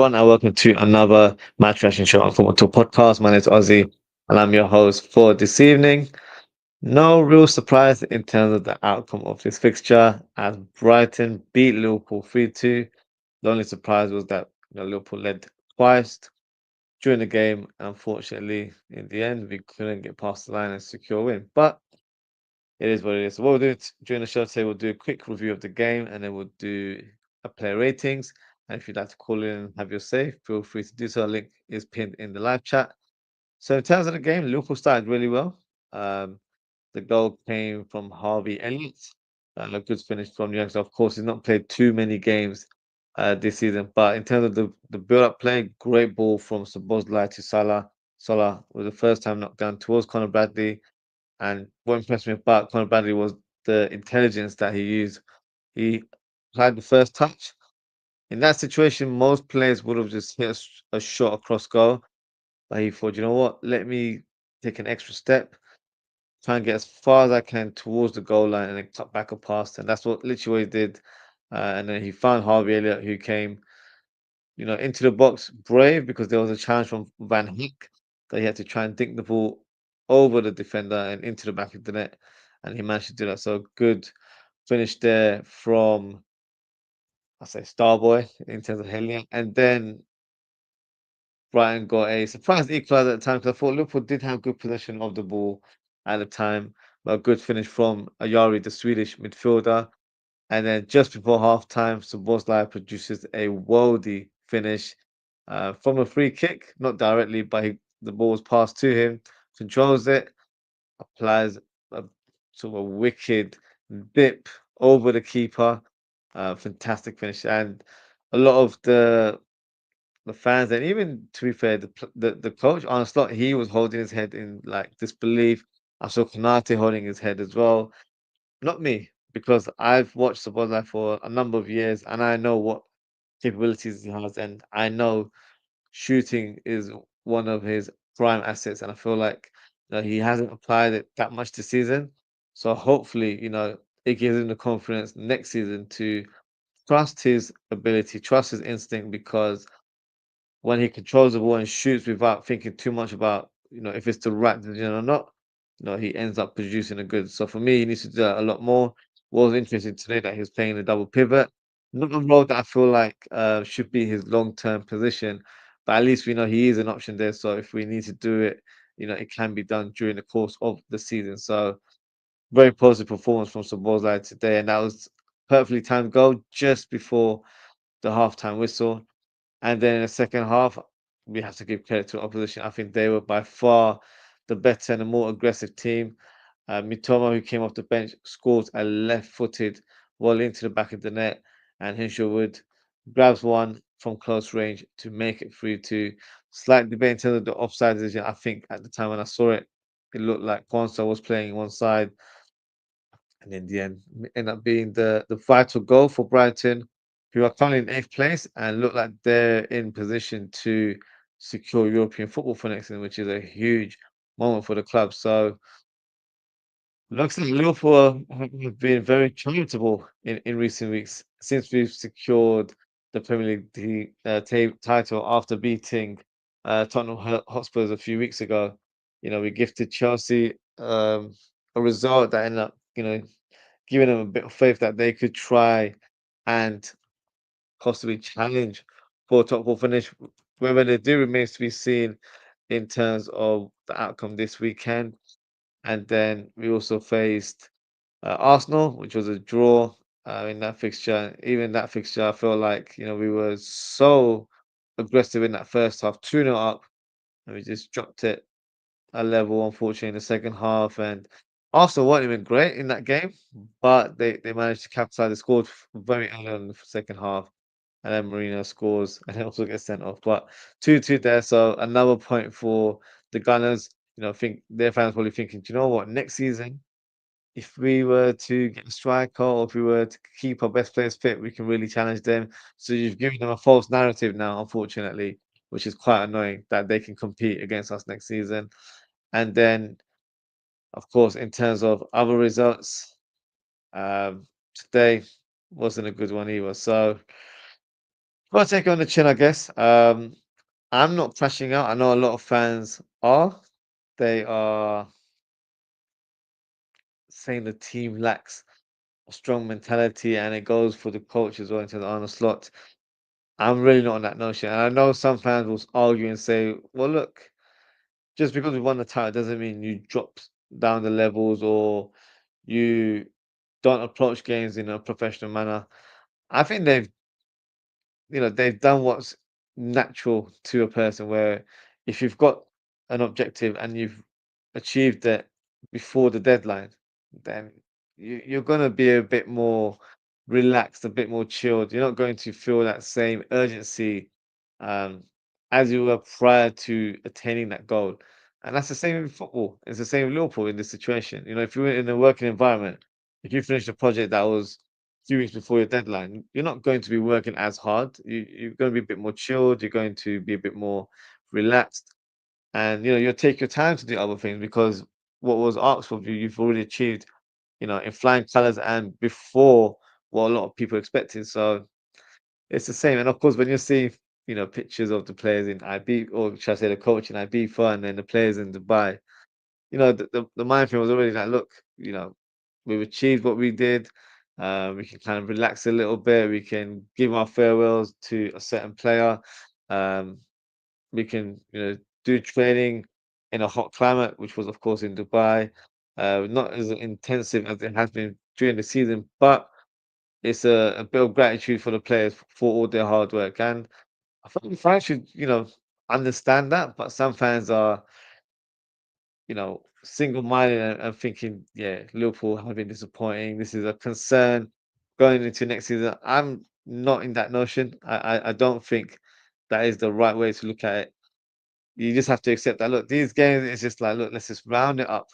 everyone, and welcome to another Match Reaction Show on Football Talk Podcast. My name is Ozzie, and I'm your host for this evening. No real surprise in terms of the outcome of this fixture, as Brighton beat Liverpool 3-2. The only surprise was that Liverpool led twice during the game. Unfortunately, in the end, we couldn't get past the line and secure a win. But it is what it is. So what we'll do during the show today, we'll do a quick review of the game, and then we'll do a player ratings. And if you'd like to call in and have your say, feel free to do so. The link is pinned in the live chat. So in terms of the game, Liverpool started really well. Um, the goal came from Harvey Elliott, and a good finish from Youngster. Of course, he's not played too many games this season, but in terms of the build-up play, great ball from Szoboszlai to Salah. Salah was the first time knocked down towards Conor Bradley. And what impressed me about Conor Bradley was the intelligence that he used. He applied the first touch. In that situation, most players would have just hit a shot across goal. But he thought, you know what? Let me take an extra step, try and get as far as I can towards the goal line, and then cut back a pass. And that's what literally what he did. And then he found Harvey Elliott, who came, into the box brave because there was a challenge from Van Heek that he had to try and dink the ball over the defender and into the back of the net, and he managed to do that. So good finish there from I say Starboy in terms of Hellion, and then Brighton got a surprise equaliser at the time because I thought Liverpool did have good possession of the ball at the time, but a good finish from Ayari, the Swedish midfielder. And then just before halftime, Szoboszlai produces a worldy finish from a free kick, not directly, but the ball was passed to him, controls it, applies a sort of a wicked dip over the keeper. Fantastic finish, and a lot of the fans, and even to be fair, the coach on the slot, he was holding his head in like disbelief. I saw Konate holding his head as well. Not me, because I've watched Szoboszlai for a number of years, and I know what capabilities he has, and I know shooting is one of his prime assets, and I feel like he hasn't applied it that much this season. So hopefully, it gives him the confidence next season to trust his ability, trust his instinct, because when he controls the ball and shoots without thinking too much about, if it's the right decision or not, he ends up producing a good. So for me, he needs to do that a lot more. What was interesting today that he was playing the double pivot. Not a role that I feel like should be his long-term position, but at least we know he is an option there. So if we need to do it, it can be done during the course of the season. So very positive performance from Szoboszlai today, and that was perfectly timed goal just before the halftime whistle. And then in the second half, we have to give credit to the opposition. I think they were by far the better and the more aggressive team. Mitoma, who came off the bench, scores a left-footed volley into the back of the net, and Hinshelwood grabs one from close range to make it 3-2. Slight debate in terms of the offside decision. I think at the time when I saw it, it looked like Kwanzaa was playing one side, and in the end, end up being the vital goal for Brighton, who are currently in eighth place and look like they're in position to secure European football for next season, which is a huge moment for the club. So looks like Liverpool have been very charitable in recent weeks since we've secured the Premier League title after beating Tottenham Hotspurs a few weeks ago. We gifted Chelsea a result that ended up, giving them a bit of faith that they could try and possibly challenge for a top four finish. Whether they do remains to be seen in terms of the outcome this weekend. And then we also faced Arsenal, which was a draw in that fixture. Even that fixture, I felt like we were so aggressive in that first half, 2-0 up, and we just dropped it a level, unfortunately, in the second half. And Arsenal weren't even great in that game, but they managed to capitalize. They scored very early on in the second half, and then Marino scores and then also gets sent off. But 2-2 there, so another point for the Gunners. I think their fans probably thinking, do you know what? Next season, if we were to get a striker or if we were to keep our best players fit, we can really challenge them. So you've given them a false narrative now, unfortunately, which is quite annoying that they can compete against us next season. And then, of course, in terms of other results, today wasn't a good one either. So Well, take it on the chin, I guess. I'm not crashing out. I know a lot of fans are. They are saying the team lacks a strong mentality, and it goes for the coach as well into the Arnold slot. I'm really not on that notion. And I know some fans will argue and say, well, look, just because we won the title doesn't mean you drop down the levels or you don't approach games in a professional manner. I think they've done what's natural to a person where if you've got an objective and you've achieved it before the deadline, then you're going to be a bit more relaxed, a bit more chilled. You're not going to feel that same urgency um, as you were prior to attaining that goal. And that's the same in football. It's the same in Liverpool in this situation. If you're in a working environment, if you finish a project that was 2 weeks before your deadline, you're not going to be working as hard. You're going to be a bit more chilled. You're going to be a bit more relaxed, and you'll take your time to do other things because what was asked of you, you've already achieved. In flying colours and before what a lot of people expected. So it's the same. And of course, when you see pictures of the players in IB, or should I say the coach in Ibiza, and then the players in Dubai, the mind frame was already like, look, we've achieved what we did. We can kind of relax a little bit. We can give our farewells to a certain player. Um, we can, do training in a hot climate, which was, of course, in Dubai. Not as intensive as it has been during the season, but it's a bit of gratitude for the players for all their hard work. And I think fans should, understand that. But some fans are single-minded and thinking, yeah, Liverpool have been disappointing. This is a concern going into next season. I'm not in that notion. I don't think that is the right way to look at it. You just have to accept that. Look, these games, it's just like, look, let's just round it up.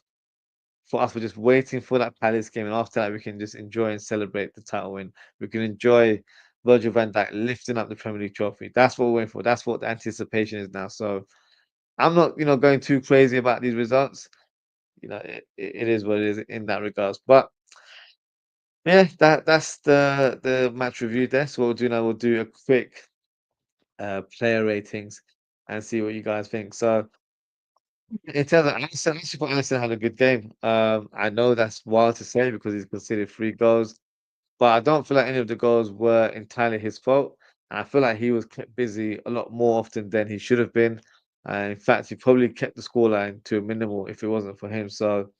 For us, we're just waiting for that Palace game, and after that, we can just enjoy and celebrate the title win. We can enjoy Virgil van Dijk lifting up the Premier League trophy. That's what we're waiting for. That's what the anticipation is now. So I'm not, going too crazy about these results. It is what it is in that regards. But yeah, that's the match review there. So what we'll do now, we'll do a quick player ratings and see what you guys think. So in terms of Alisson, I actually thought Alisson had a good game. I know that's wild to say because he's conceded 3 goals, but I don't feel like any of the goals were entirely his fault. I feel like he was kept busy a lot more often than he should have been. In fact, he probably kept the scoreline to a minimal if it wasn't for him. So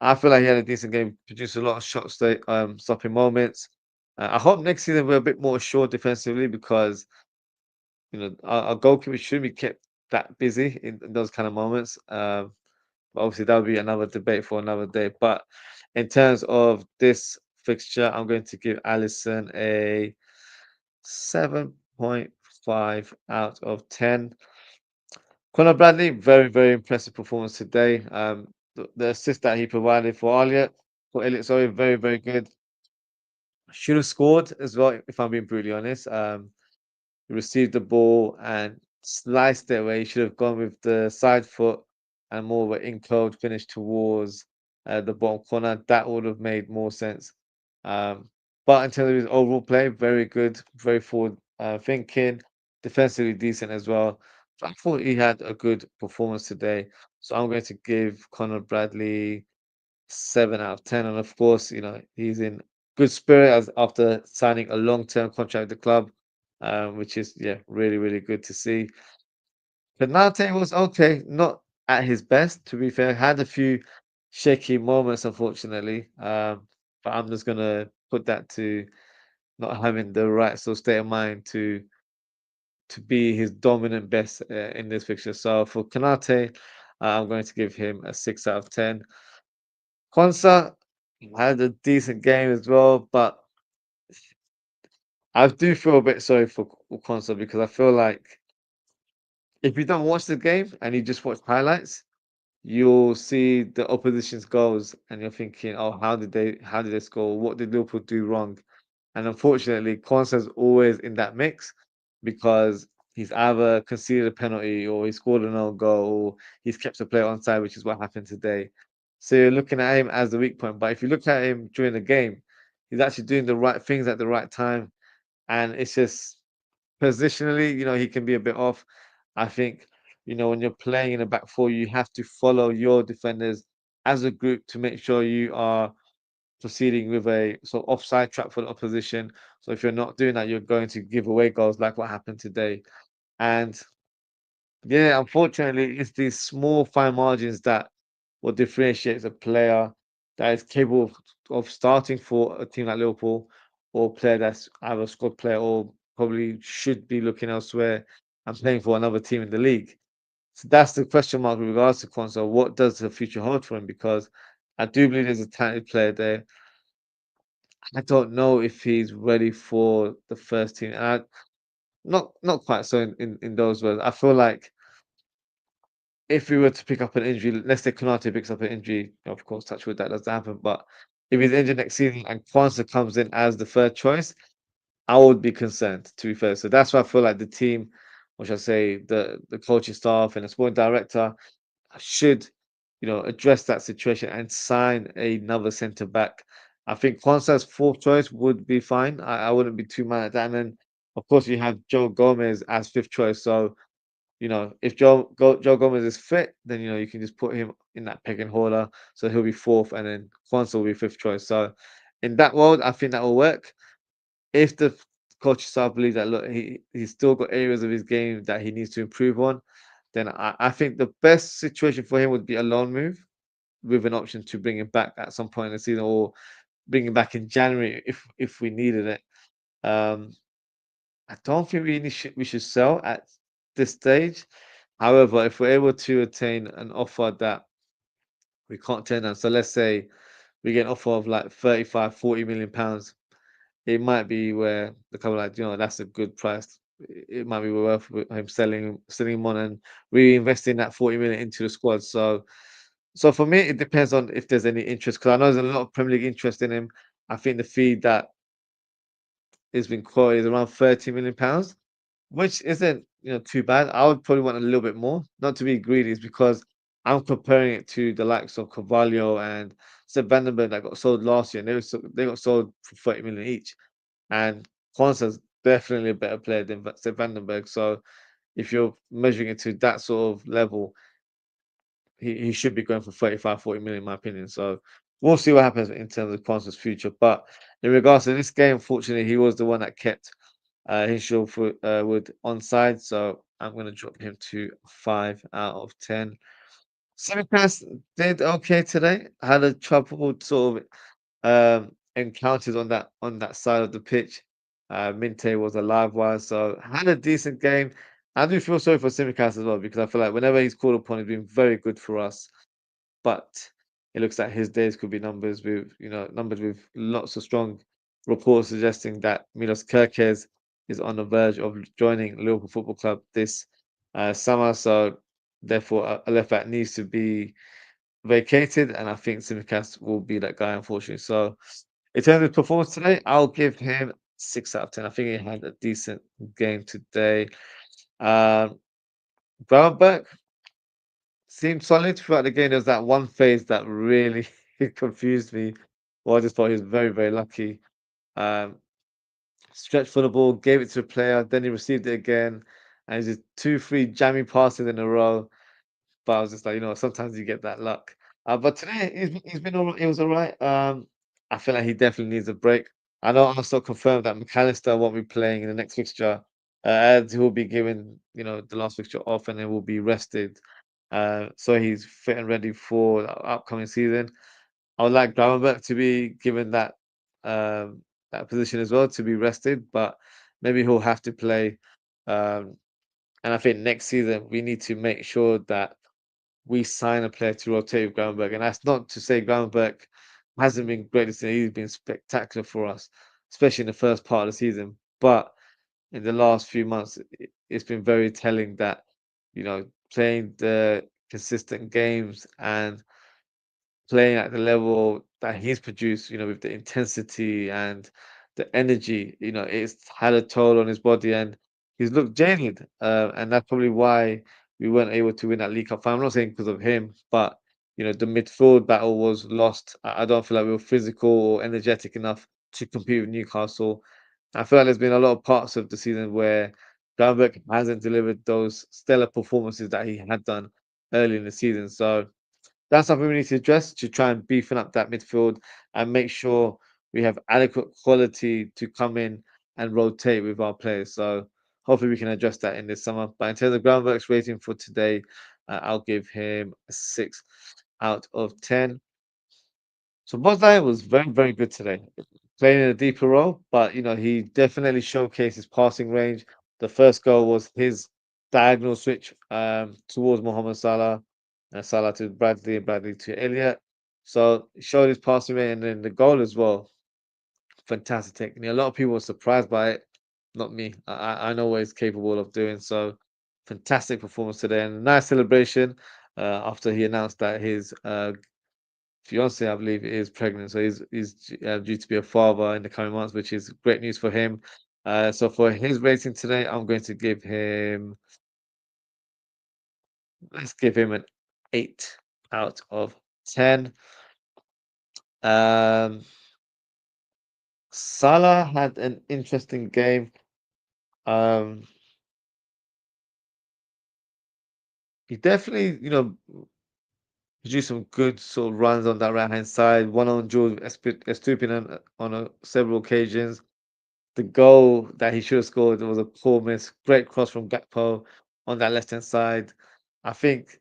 I feel like he had a decent game, produced a lot of shots, stopping moments. I hope next season we're a bit more assured defensively because our goalkeeper should be kept that busy in those kind of moments. But obviously that would be another debate for another day. But in terms of this fixture, I'm going to give Allison a 7.5 out of 10. Conor Bradley, very, very impressive performance today. The assist that he provided for Elliot, sorry, very, very good. Should have scored as well, if I'm being brutally honest. He received the ball and sliced it away. He should have gone with the side foot and more of an enclosed finish towards the bottom corner. That would have made more sense. Um, but in terms of his overall play, very good, very forward thinking, defensively decent as well. So I thought he had a good performance today. So I'm going to give Conor Bradley 7 out of 10. And of course, he's in good spirit as after signing a long-term contract with the club, which is really, really good to see. Konate was okay, not at his best, to be fair. Had a few shaky moments, unfortunately. But I'm just gonna put that to not having the right sort of state of mind to be his dominant best in this fixture. So for Konate, I'm going to give him a 6 out of 10. Konsa had a decent game as well, but I do feel a bit sorry for Konsa because I feel like if you don't watch the game and you just watch highlights, you'll see the opposition's goals and you're thinking, oh, how did they score? What did Liverpool do wrong? And unfortunately, Konsa's always in that mix because he's either conceded a penalty or he scored an own goal or he's kept a player onside, which is what happened today. So you're looking at him as the weak point. But if you look at him during the game, he's actually doing the right things at the right time. And it's just positionally, he can be a bit off. I think, when you're playing in a back four, you have to follow your defenders as a group to make sure you are proceeding with a sort of offside trap for the opposition. So if you're not doing that, you're going to give away goals like what happened today. And yeah, unfortunately, it's these small fine margins that what differentiates a player that is capable of starting for a team like Liverpool, or a player that's either a squad player or probably should be looking elsewhere and playing for another team in the league. So that's the question mark with regards to Quansah. What does the future hold for him? Because I do believe there's a talented player there. I don't know if he's ready for the first team. And not quite so in those words. I feel like if we were to pick up an injury, let's say Konate picks up an injury, of course, touch wood, that doesn't happen. But if he's injured next season and Kwanzaa comes in as the third choice, I would be concerned, to be fair. So that's why I feel like the team, or should I say, the coaching staff and the sporting director should, address that situation and sign another centre back. I think Kwanzaa's fourth choice would be fine. I wouldn't be too mad at that. And then, of course, you have Joe Gomez as fifth choice. So if Joe Gomez is fit, then you can just put him in that pecking order, so he'll be fourth, and then Quansah will be fifth choice. So in that world, I think that will work. If the coach staff believes that look, he's still got areas of his game that he needs to improve on, then I think the best situation for him would be a loan move with an option to bring him back at some point in the season, or bring him back in January if we needed it. Um, I don't think we should sell at this stage. However, if we're able to attain an offer that we can't turn down, so let's say we get an offer of like 35, 40 million pounds, it might be where the couple like, that's a good price. It might be worth him selling him on and reinvesting that 40 million into the squad. So for me, it depends on if there's any interest, because I know there's a lot of Premier League interest in him. I think the fee that has been quoted is around 30 million pounds. Which isn't, too bad. I would probably want a little bit more. Not to be greedy, is because I'm comparing it to the likes of Carvalho and Seb Vandenberg that got sold last year, and they got sold for 30 million each. And Kwanzaa's definitely a better player than Seb Vandenberg. So if you're measuring it to that sort of level, he should be going for 35, 40 million, in my opinion. So we'll see what happens in terms of Kwanzaa's future. But in regards to this game, unfortunately, he was the one that kept Hinchfield Wood onside, so I'm going to drop him to 5 out of 10. Semipass did okay today. Had a troubled sort of encounters on that side of the pitch. Minte was a live wire, so had a decent game. I do feel sorry for Simicast as well, because I feel like whenever he's called upon, he's been very good for us. But it looks like his days could be numbered with lots of strong reports suggesting that Milos Kerkez is on the verge of joining Liverpool Football Club this summer. So therefore, a left back needs to be vacated, and I think Simicast will be that guy, unfortunately. So in terms of performance today, I'll give him 6 out of 10. I think he had a decent game today. Um, Gravenberch seemed solid throughout the game. There was that one phase that really confused me. Well, I just thought he was very, very lucky. Um, Stretched for the ball, gave it to a player, then he received it again, and it's just 2, 3 jammy passes in a row. But I was just like, sometimes you get that luck. But today he's been all right. He was all right. I feel like he definitely needs a break. I know also confirmed that McAllister won't be playing in the next fixture, as he'll be given, the last fixture off, and then will be rested. So he's fit and ready for the upcoming season. I would like Gravenberch to be given that position as well, to be rested, but maybe he'll have to play. Um, and I think next season we need to make sure that we sign a player to rotate with Gravenberch. And that's not to say Gravenberch hasn't been great this season. He's been spectacular for us, especially in the first part of the season. But in the last few months, it's been very telling that, playing the consistent games and playing at the level that he's produced, with the intensity and the energy, it's had a toll on his body, and he's looked jaded. And that's probably why we weren't able to win that League Cup final. I'm not saying because of him, but the midfield battle was lost. I don't feel like we were physical or energetic enough to compete with Newcastle. I feel like there's been a lot of parts of the season where Gravenberch hasn't delivered those stellar performances that he had done early in the season. So that's something we need to address to try and beefing up that midfield and make sure we have adequate quality to come in and rotate with our players. So hopefully we can address that in this summer. But in terms of groundworks rating for today, I'll give him a 6 out of 10. So Bozai was very, very good today, playing in a deeper role, but he definitely showcased his passing range. The first goal was his diagonal switch towards Mohamed Salah, and Salah to Bradley, and Bradley to Elliott. So he showed his passing range, and then the goal as well. Fantastic technique. A lot of people were surprised by it, not me. I know what he's capable of doing. So fantastic performance today, and a nice celebration after he announced that his fiance, I believe, is pregnant, so he's due to be a father in the coming months, which is great news for him. So for his rating today, I'm going to give him. Let's give him an 8 out of 10. Um, Salah had an interesting game. Um, he definitely, produced some good sort of runs on that right hand side. One on George Estupin on several occasions. The goal that he should have scored was a poor miss. Great cross from Gakpo on that left hand side. I think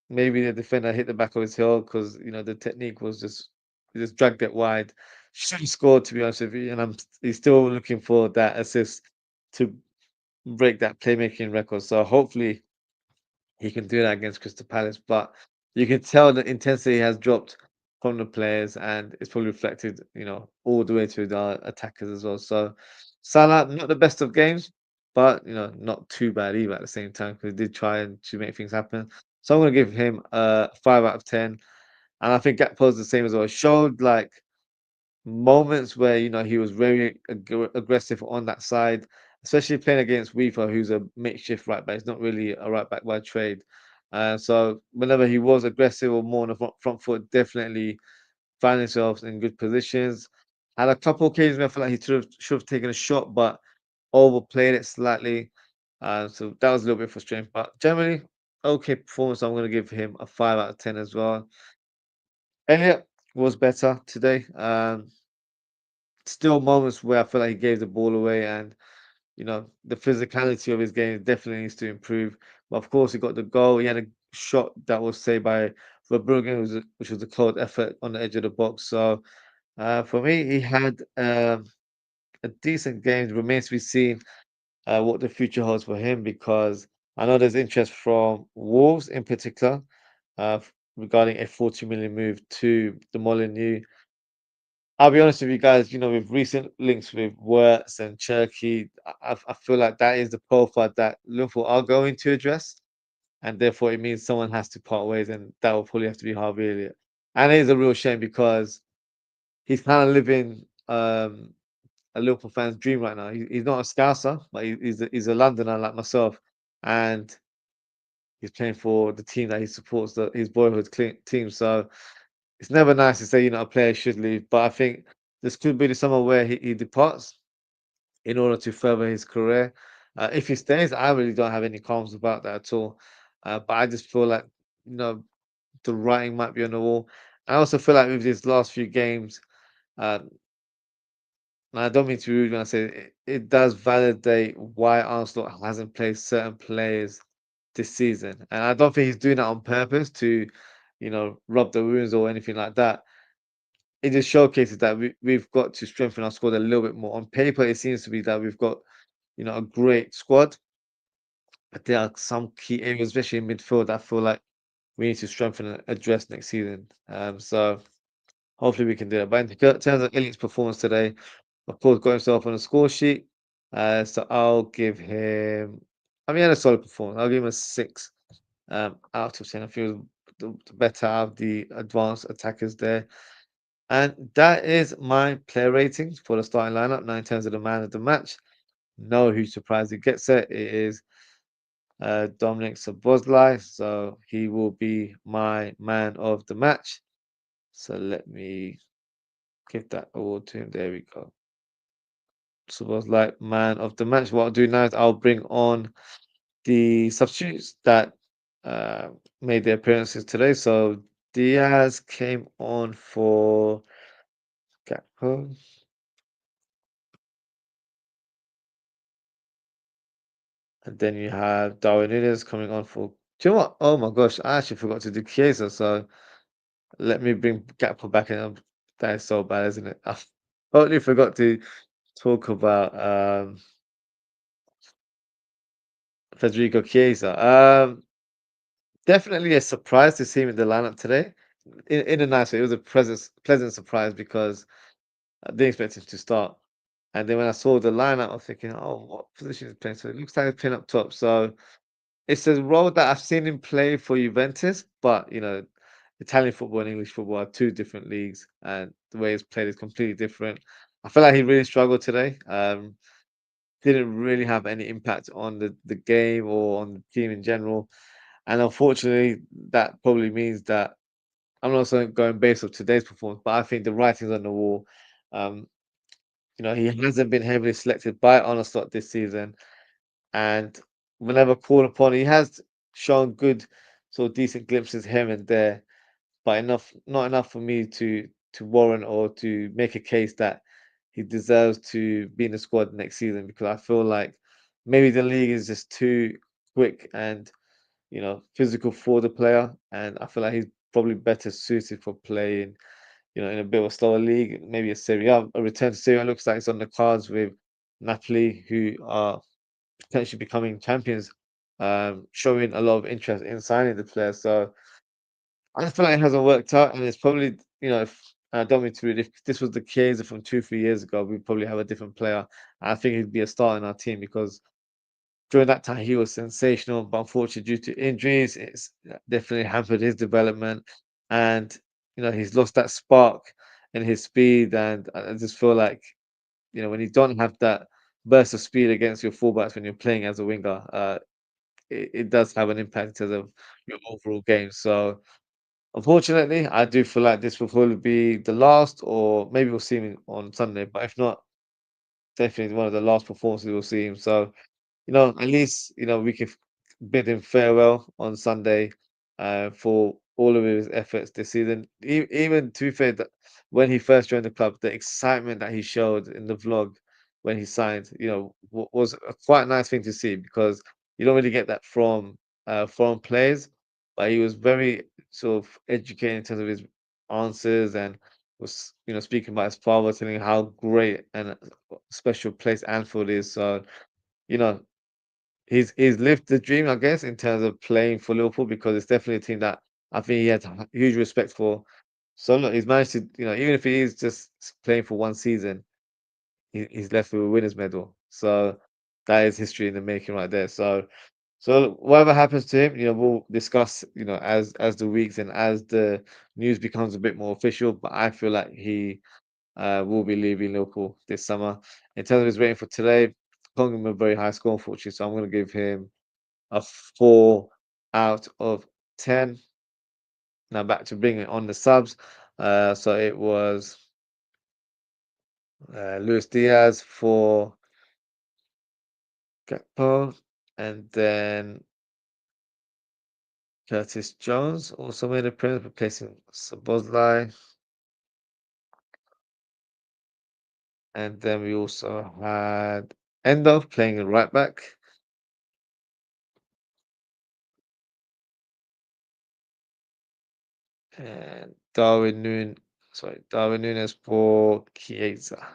maybe the defender hit the back of his heel because the technique was just he just dragged it wide. Should have scored, to be honest with you, and he's still looking for that assist to break that playmaking record. So hopefully he can do that against Crystal Palace. But you can tell the intensity has dropped from the players, and it's probably reflected, all the way to the attackers as well. So Salah, not the best of games, but not too bad either at the same time because he did try and to make things happen. So I'm gonna give him a 5 out of 10, and I think Gakpo's the same as well. Showed like moments where he was very aggressive on that side, especially playing against Weaver, who's a makeshift right back. He's not really a right back by trade. So whenever he was aggressive or more on the front foot, definitely found himself in good positions. Had a couple occasions where I feel like he should have taken a shot, but overplayed it slightly. So that was a little bit frustrating. But generally, okay performance. I'm going to give him a 5 out of 10 as well. Elliot was better today. Still moments where I feel like he gave the ball away, and the physicality of his game definitely needs to improve. But of course, he got the goal. He had a shot that was saved by Verbruggen, which was a cold effort on the edge of the box. So for me, he had a decent game. It remains to be seen what the future holds for him because I know there's interest from Wolves in particular regarding a 40 million move to the Molineux. I'll be honest with you guys, with recent links with Wirtz and Cherky, I feel like that is the profile that Liverpool are going to address, and therefore it means someone has to part ways, and that will probably have to be Harvey Elliott. And it is a real shame because he's kind of living a Liverpool fan's dream right now. He's not a Scouser, but he's a Londoner like myself, and he's playing for the team that he supports, his boyhood team. So it's never nice to say, a player should leave, but I think this could be the summer where he departs in order to further his career. If he stays, I really don't have any qualms about that at all. But I just feel like, you know, the writing might be on the wall. I also feel like with these last few games, uh, and I don't mean to be rude when I say it does validate why Arsenal hasn't played certain players this season. And I don't think he's doing that on purpose to, rub the wounds or anything like that. It just showcases that we've got to strengthen our squad a little bit more. On paper, it seems to be that we've got, a great squad, but there are some key areas, especially in midfield, that I feel like we need to strengthen and address next season. So hopefully we can do it. But in terms of Elliott's performance today, of course, got himself on the score sheet. So I'll give him. I mean, he had a solid performance. I'll give him a 6 out of 10. I feel the better out of the advanced attackers there. And that is my player ratings for the starting lineup. Now, in terms of the man of the match, no who surprised who gets it. It is Dominic Szoboszlai. So he will be my man of the match. So let me give that award to him. There we go. So was like man of the match. What I'll do now is I'll bring on the substitutes that uh, made their appearances today. So Diaz came on for Gakpo, and then you have Darwin Núñez coming on for. Do you know what? Oh my gosh, I actually forgot to do Chiesa. So let me bring Gakpo back in. That is so bad, isn't it? I totally forgot to talk about Federico Chiesa. Definitely a surprise to see him in the lineup today. In a nice way, it was a pleasant surprise because I didn't expect him to start. And then when I saw the lineup, I'm thinking, oh, what position is he playing? So it looks like he's playing up top. So it's a role that I've seen him play for Juventus, but Italian football and English football are two different leagues, and the way he's played is completely different. I feel like he really struggled today. Didn't really have any impact on the game or on the team in general. And unfortunately, that probably means that I'm not saying going based on today's performance, but I think the writing's on the wall. Um, he hasn't been heavily selected by Arne this season, and whenever called upon, he has shown good, sort of decent glimpses here and there, but not enough for me to warrant or to make a case that he deserves to be in the squad next season because I feel like maybe the league is just too quick and physical for the player, and I feel like he's probably better suited for playing, in a bit of a slower league, maybe a Serie A. A return to Serie A looks like it's on the cards with Napoli, who are potentially becoming champions, showing a lot of interest in signing the player. So I feel like it hasn't worked out, and it's probably, if I don't mean to read, if this was the case from 2, 3 years ago, we'd probably have a different player. I think he'd be a star in our team because during that time, he was sensational, but unfortunately, due to injuries, it's definitely hampered his development. And he's lost that spark in his speed. And I just feel like when you don't have that burst of speed against your fullbacks when you're playing as a winger, it does have an impact in terms of your overall game. So unfortunately, I do feel like this will probably be the last, or maybe we'll see him on Sunday. But if not, definitely one of the last performances we'll see him. So at least, we can bid him farewell on Sunday for all of his efforts this season. Even to be fair, that when he first joined the club, the excitement that he showed in the vlog when he signed, was a quite nice thing to see because you don't really get that from foreign players. But he was very sort of educated in terms of his answers and was, speaking about his father, telling how great and special place Anfield is. So, you know, he's lived the dream, I guess, in terms of playing for Liverpool because it's definitely a team that I think he has huge respect for. So look, he's managed to, even if he is just playing for one season, he's left with a winner's medal. So that is history in the making right there. So whatever happens to him, we'll discuss, as the weeks and as the news becomes a bit more official. But I feel like he will be leaving Liverpool this summer. In terms of his rating for today, can't give him a very high score, unfortunately. So I'm going to give him a 4 out of 10. Now back to bringing on the subs. So it was Luis Diaz for Gakpo, and then Curtis Jones also made a appearance, replacing Sabozlai. And then we also had Endo playing a right back, and Darwin Nunes for Chiesa.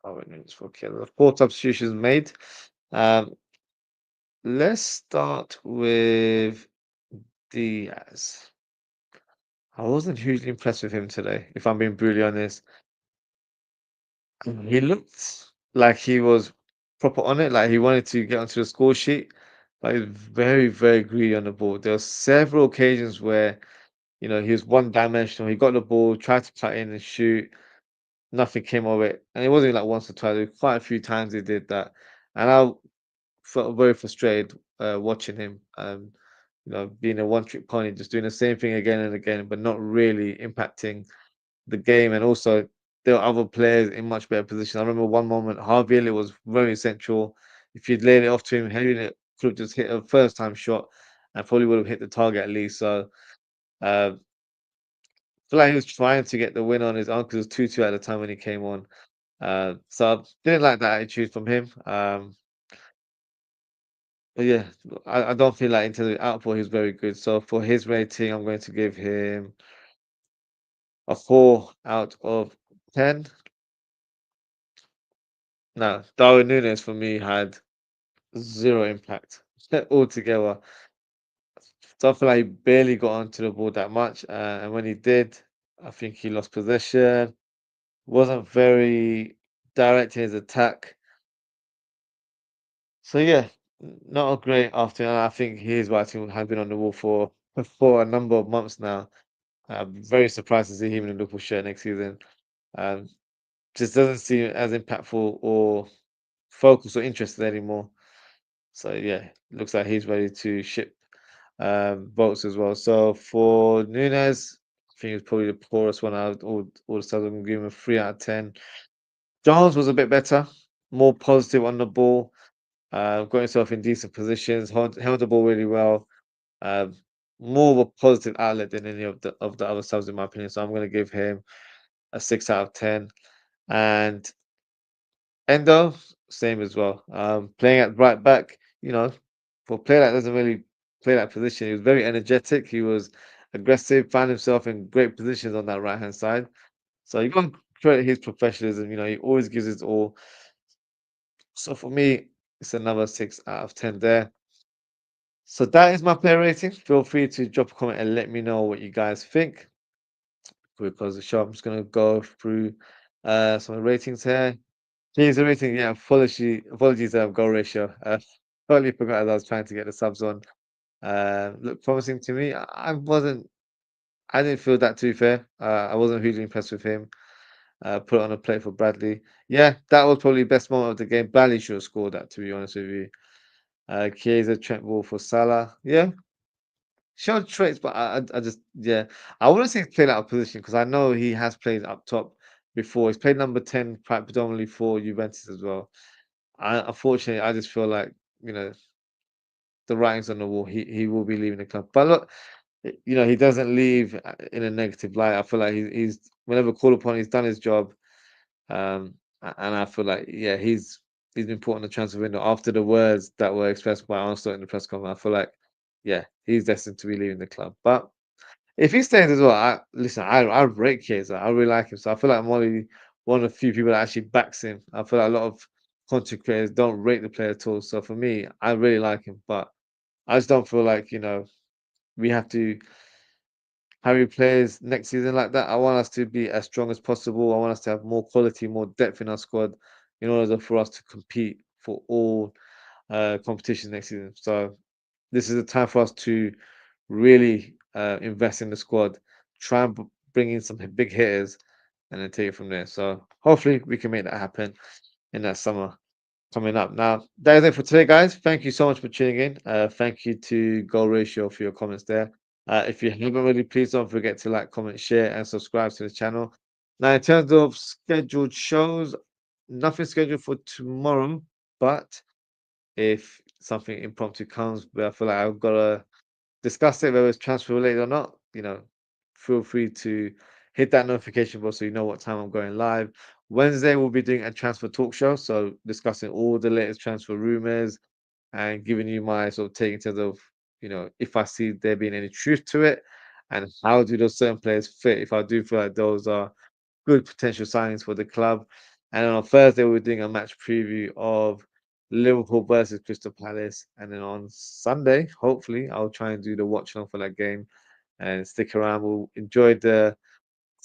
Darwin Nunes for Chiesa. 4 substitutions made. Um, let's start with Diaz. I wasn't hugely impressed with him today, if I'm being brutally honest. He looked like he was proper on it, like he wanted to get onto the score sheet, but he was very, very greedy on the ball. There were several occasions where, he was one-dimensional. He got the ball, tried to cut in and shoot, nothing came of it. And it wasn't like once or twice, there were quite a few times he did that. And I felt very frustrated watching him. Being a one-trick pony, just doing the same thing again and again, but not really impacting the game. And also, there were other players in much better position. I remember one moment, Harvey Elliott was very central. If you'd laid it off to him, Elliott could have just hit a first time shot and probably would have hit the target at least. So I feel like he was trying to get the win on his own because it was 2-2 at the time when he came on. So I didn't like that attitude from him. But yeah, I don't feel like in terms of output, he's very good. So for his rating, I'm going to give him a 4 out of 10. Now, Darwin Núñez for me had zero impact altogether. So I feel like he barely got onto the ball that much. And when he did, I think he lost possession, wasn't very direct in his attack. So yeah, not a great afternoon. I think his writing has been on the wall for a number of months now. I'm very surprised to see him in a Liverpool shirt next season. Um, just doesn't seem as impactful or focused or interested anymore. So yeah, looks like he's ready to ship votes as well. So for Nunes, I think it's probably the poorest one out of all the stuff. I'm gonna give him a 3 out of 10. Jones was a bit better, more positive on the ball, got himself in decent positions, held the ball really well. Um, more of a positive outlet than any of the other subs in my opinion. So I'm gonna give him a 6 out of 10. And Endo, same as well. Playing at right back, for a player that doesn't really play that position, he was very energetic. He was aggressive, found himself in great positions on that right hand side. So you got to credit his professionalism. He always gives his all. So for me, it's another 6 out of 10 there. So that is my player rating. Feel free to drop a comment and let me know what you guys think. Before we close the show, I'm just gonna go through some of the ratings here. He's rating, yeah. Apologies, goal ratio. Totally forgot as I was trying to get the subs on. Looked promising to me. I didn't feel that too fair. I wasn't really impressed with him. Put it on a plate for Bradley. Yeah, that was probably the best moment of the game. Bradley should have scored that, to be honest with you. Chiesa, Trent ball for Salah. Yeah, showed traits, but I just, yeah. I wouldn't say he's played out of position because I know he has played up top before. He's played number 10 quite predominantly for Juventus as well. Unfortunately, I just feel like you know the writing's on the wall. He will be leaving the club. But look, he doesn't leave in a negative light. I feel like he's whenever called upon, he's done his job. And I feel like yeah, he's been put on the transfer window after the words that were expressed by Arsenal in the press conference. I feel like yeah, he's destined to be leaving the club. But if he stays as well, I rate Chiesa. I really like him. So I feel like I'm only one of the few people that actually backs him. I feel like a lot of content creators don't rate the player at all. So for me, I really like him, but I just don't feel like, we have to have players next season like that. I want us to be as strong as possible. I want us to have more quality, more depth in our squad in order for us to compete for all competitions next season. So this is a time for us to really invest in the squad, try and bring in some big hitters, and then take it from there. So hopefully we can make that happen in that summer coming up. Now that is it for today, guys. Thank you so much for tuning in. Thank you to Goal Ratio for your comments there. If you haven't already, please don't forget to like, comment, share, and subscribe to the channel. Now, in terms of scheduled shows, nothing scheduled for tomorrow, but if something impromptu comes where I feel like I've got to discuss it, whether it's transfer related or not, feel free to hit that notification bell so you know what time I'm going live. Wednesday, we'll be doing a transfer talk show, so discussing all the latest transfer rumors and giving you my sort of take in terms of, if I see there being any truth to it and how do those certain players fit if I do feel like those are good potential signings for the club. And then on Thursday, we're doing a match preview of Liverpool versus Crystal Palace. And then on Sunday, hopefully, I'll try and do the watch along for that game and stick around. We'll enjoy the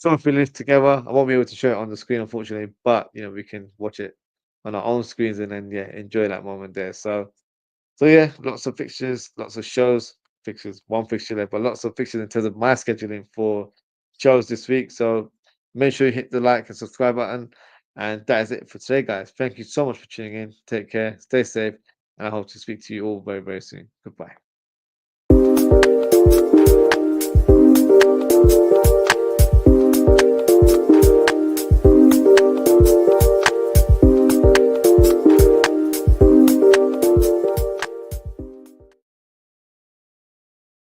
trophy list together. I won't be able to show it on the screen, unfortunately, but we can watch it on our own screens and then enjoy that moment there. So yeah, lots of fixtures, lots of shows, fixtures, one fixture left, but lots of fixtures in terms of my scheduling for shows this week. So make sure you hit the like and subscribe button. And that is it for today, guys. Thank you so much for tuning in. Take care, stay safe, and I hope to speak to you all very, very soon. Goodbye.